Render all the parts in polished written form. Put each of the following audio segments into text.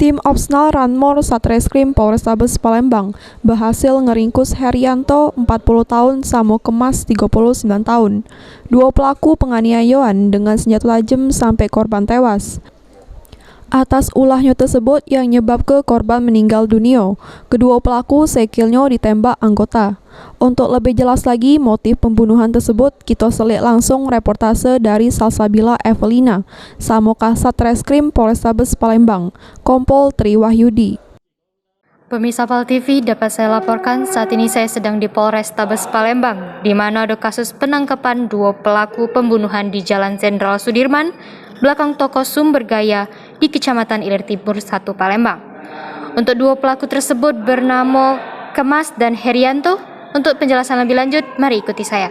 Tim Opsnal Ranmor Satreskrim Polrestabes Palembang berhasil ngeringkus Herianto 40 tahun Samo Kemas 39 tahun. Dua pelaku penganiayaan dengan senjata tajam sampai korban tewas. Atas ulahnya tersebut yang nyebabkan korban meninggal dunia, kedua pelaku sekilnya ditembak anggota. Untuk lebih jelas lagi motif pembunuhan tersebut, kita selik langsung reportase dari Salsabila Evelina, Samo Satreskrim Polrestabes Palembang, Kompol Tri Wahyudi. Pemirsa PAL TV, dapat saya laporkan saat ini saya sedang di Polrestabes Palembang, di mana ada kasus penangkapan dua pelaku pembunuhan di Jalan Jenderal Sudirman, belakang toko Sumber Gaya di Kecamatan Ilir Timur 1 Palembang. Untuk dua pelaku tersebut bernama Kemas dan Herianto. Untuk penjelasan lebih lanjut, mari ikuti saya.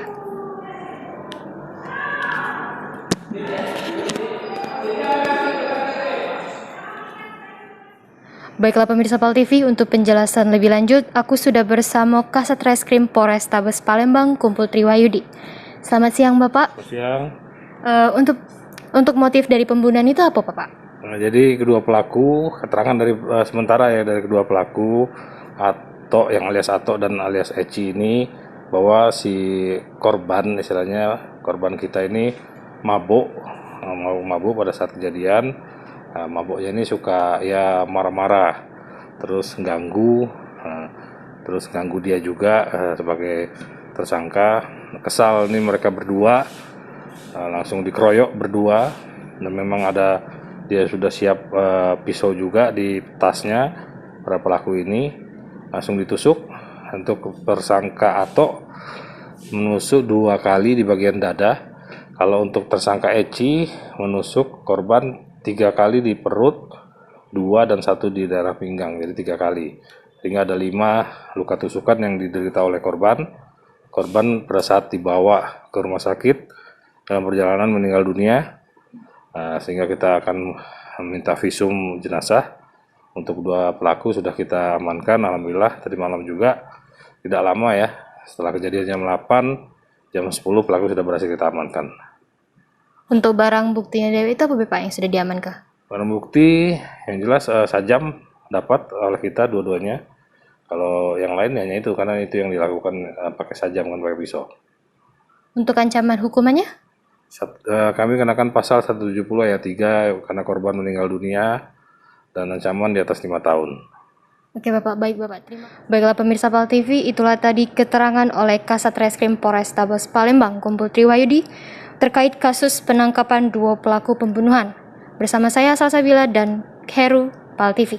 Baiklah pemirsa PAL TV, untuk penjelasan lebih lanjut, aku sudah bersama Kasat Reskrim Polrestabes Palembang, Kompol Tri Wahyudi. Selamat siang Bapak. Siang. Untuk motif dari pembunuhan itu apa Bapak? Nah, jadi kedua pelaku, keterangan dari sementara ya dari kedua pelaku, Ato yang alias Ato dan alias Eci ini, bahwa si korban, istilahnya korban kita ini mabuk pada saat kejadian. Mabuknya ini suka ya marah-marah, terus ganggu dia juga sebagai tersangka. Kesal nih mereka berdua, langsung dikeroyok berdua, dan memang dia sudah siap pisau juga di tasnya para pelaku ini. Langsung ditusuk. Untuk tersangka Ato menusuk 2 kali di bagian dada. Kalau untuk tersangka Eci menusuk korban 3 kali di perut, 2 dan 1 di daerah pinggang, jadi 3 kali. Sehingga ada 5 luka tusukan yang diderita oleh korban. Korban pada saat dibawa ke rumah sakit dalam perjalanan meninggal dunia, sehingga kita akan meminta visum jenazah. Untuk 2 pelaku sudah kita amankan, alhamdulillah tadi malam juga, tidak lama ya setelah kejadian jam 8, jam 10 pelaku sudah berhasil kita amankan. Untuk barang buktinya Dewi itu apa Bapak yang sudah diamankan? Barang bukti yang jelas sajam dapat oleh kita dua-duanya. Kalau yang lain hanya itu, karena itu yang dilakukan pakai sajam, kan pakai pisau. Untuk ancaman hukumannya? Kami kenakan pasal 170 ayat 3 karena korban meninggal dunia dan ancaman di atas 5 tahun. Oke Bapak, baik Bapak, terima kasih. Baiklah pemirsa PAL TV, itulah tadi keterangan oleh Kasat Reskrim Polrestabes Palembang, Kompol Tri Wahyudi, terkait kasus penangkapan 2 pelaku pembunuhan. Bersama saya Salsabila dan Heru, PAL TV.